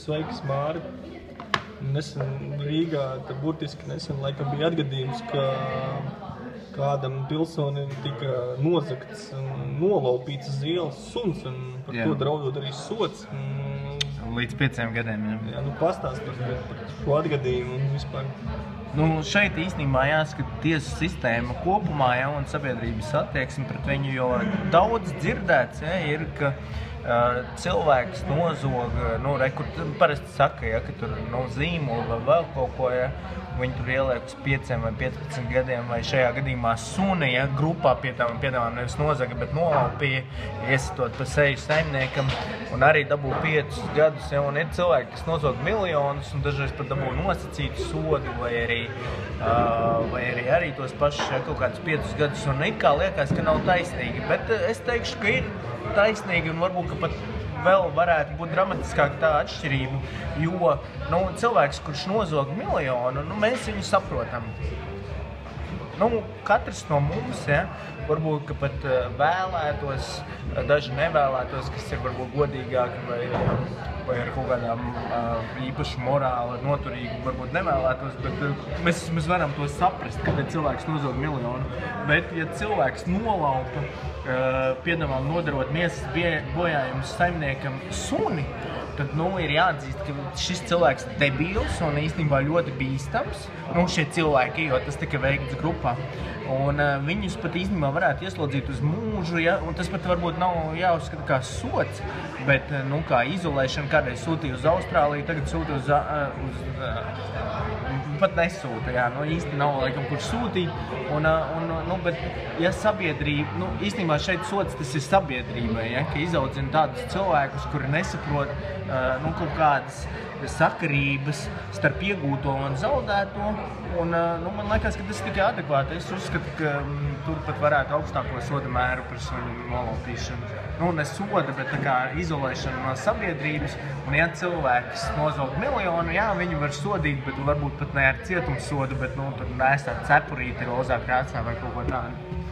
sveiks, Māri. Nesen Rīgā, burtiski nesen laikam bija atgadījums, ka kādam pilsonim tika nozagts un nolaupīts uz ielas suns, un par to draudot arī sots. Līdz 5 gadiem, jā. Nu, pastāst par šo atgadījumu un vispār. Nu, šeit īstenībā jāskat tiesu sistēma kopumā, ja, un sabiedrības attieksme pret viņu, jo daudz dzirdēts, ja, ir, ka cilvēks nozog, nu, kur parasti saka, ja, ka tur zīmoli vai vēl kaut ko, ja, viņi tur ieliek uz 5 vai 15 gadiem, vai šajā gadījumā suni, ja, grupā piedāvā nevis nozaga, bet nolaupīja, iesitot pa seju saimniekam, un arī dabū 5 gadus, ja, un ir cilvēki, kas nozog miljonus, un dažreiz pat dabū nosacītu sodu, vai arī tos pašus, ja, kaut kādus 5 gadus, un it kā liekas, ka nav taisnīgi, bet es teikšu, ka ir taisnīgi, un varbūt, ka pat vēl varētu būt dramatiskāk tā atšķirība, jo nu, cilvēks, kurš nozog miljonu, nu, mēs viņu saprotam. Nu, katrs no mums, ja, varbūt, ka pat vēlētos, daži nevēlētos, kas ir varbūt godīgāki vai ar kaut kādām īpaši morāli, noturīgi, varbūt nevēlētos, bet mēs varam to saprast, kad cilvēks nozog miljonu. Bet, ja cilvēks nolaupa, piedāvā nodarot miesas bojājumus saimniekam suni, tad, nu, ir jāatzīst, ka šis cilvēks ir debils un īstenībā ļoti bīstams. Nu, šie cilvēki, jo tas tika veikts grupā. Un viņus pat īstenībā varētu ieslodzīt uz mūžu, ja, un tas pat varbūt nav jāuzskata kā sots, bet, nu, kā izolēšana, kādreiz sūtīja uz Austrāliju, tagad sūta pat nesūta, jā, nu, īsti nav laikam, kur sūtīt, nu, bet, ja sabiedrība, nu, īstenībā šeit sots tas ir sabiedrībai, ja, ka izaudzina tādus cilvēkus, kuri nesaprot, nu, kaut kādas sakarības starp iegūto un zaudēto, un, nu, man liekas, ka tas ir tikai adekvāti. Es uzskatu, ka tur pat varētu augstāko soda mēru par suņu nolaupīšanu. Nu, ne soda, bet tā kā izolēšana no sabiedrības, un ja cilvēks nozog miljonu, jā, viņu var sodīt, bet varbūt pat ne ar cietumsodu, bet, nu, tur nēstāt cepurīti rozā krāsā vai kaut ko tādu.